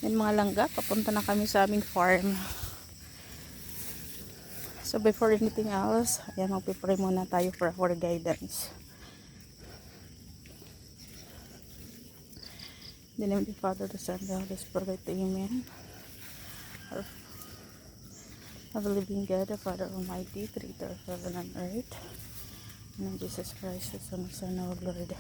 Yan mga langga, papunta na kami sa aming farm. So before anything else, ayan, magpipray muna tayo for our guidance. In the name of the Father, the Son, the Holy Spirit, Amen. Our living God, the Father Almighty, Creator of heaven and earth, and Jesus Christ, the Son of Son, our Lord,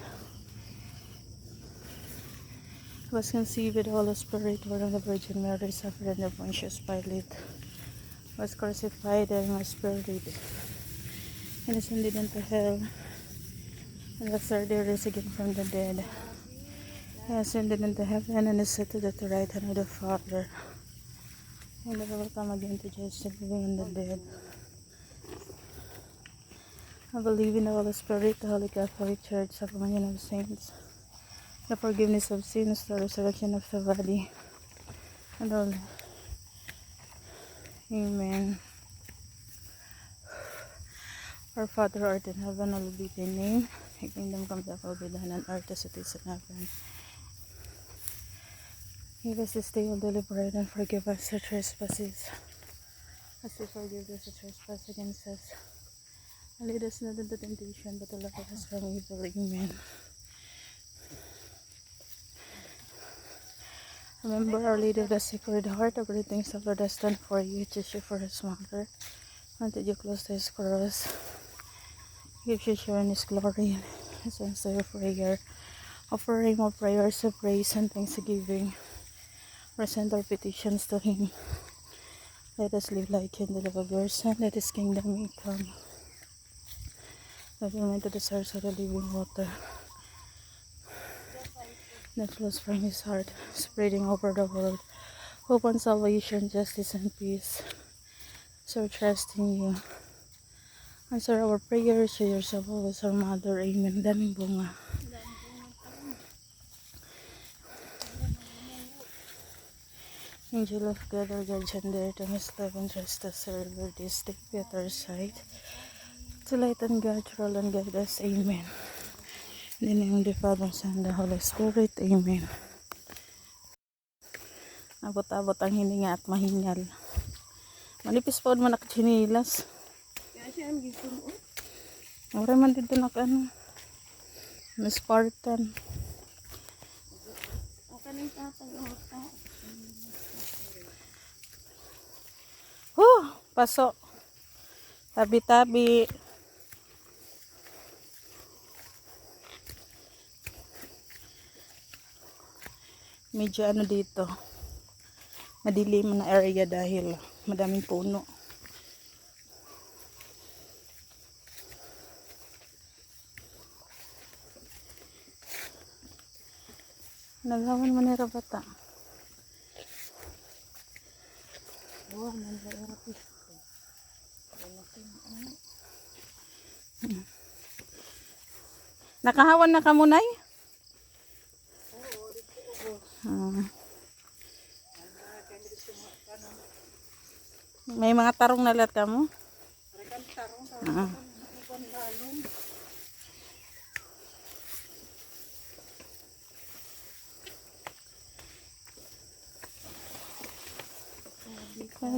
was conceived with the Holy Spirit, born of the Virgin Mary, suffered under Pontius Pilate, was crucified and was buried, and ascended into hell, and the third day rose again from the dead. He ascended into heaven and is seated at the right hand of the Father, and he will come again to judge the living and the dead. I believe in the Holy Spirit, the Holy Catholic Church, the communion of saints, the forgiveness of sins, the resurrection of the body, and all. Amen. Our Father who art in heaven, hallowed be thy name. Thy kingdom come, thy will be done on earth as it is in heaven. Give us this day our daily bread, and forgive us our trespasses, as we forgive those who trespass against us. And lead us not into temptation, but deliver us from evil. Amen. Remember Our Lady of the Sacred Heart, of great things the Lord has done for you, teach you for His mother, until you close to His cross. Give you share in His glory, His answer your prayer. Offering more prayers of praise and thanksgiving. Present our petitions to Him. Let us live like in the love of your Son. Let His kingdom come. Let Him enter the source of the living water that flows from His heart, spreading over the world. Hope and salvation, justice and peace. So trust in you. Answer our prayers. Show yourself always our Mother. Amen. Daming bunga. Angel of God, our guardian, dare to His love and trust us, serve this day be at our side. To light and guide, rule and guide us. Amen. In the name of the Father, Son, and the Holy Spirit. Amen. Abot-abot ang hininga at mahingal. Manipis pa man nakachinilas. Kaya siya ang gisuno. Ora man dito ano. Spartan. Ang kaning tatang ota. Paso. Tabi-tabi. Medyo ano dito. Madilim na area dahil madaming puno. Naghawan man nila bata. Oh, nangyayara po. Nakahawan na ka munay? May mga tarong na lahat ka mo?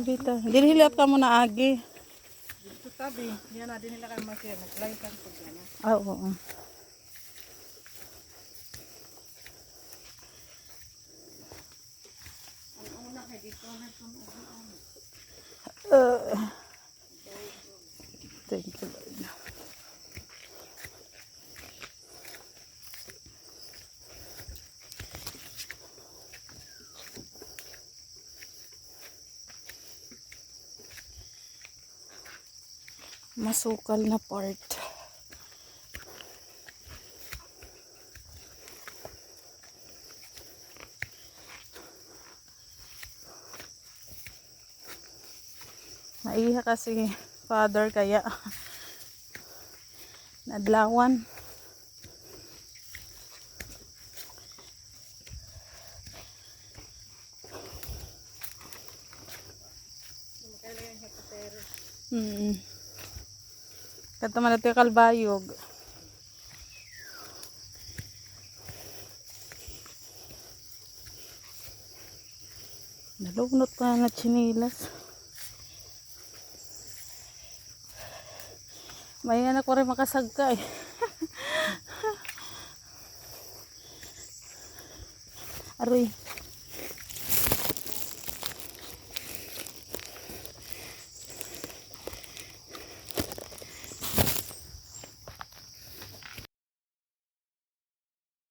Dito. Dinhilap ka mo na agi. Dito tabi. Yan na din nila kayo masaya. Nag-fly kan po dyan. Oo. Ang una kay dito na itong Thank you, Lord. Masukal na part. Naiha kasi father kaya nadlawan. Kato man natin kalbayog. Nalunot pa na chinilas. May anak ko rin makasagka eh. Aroy.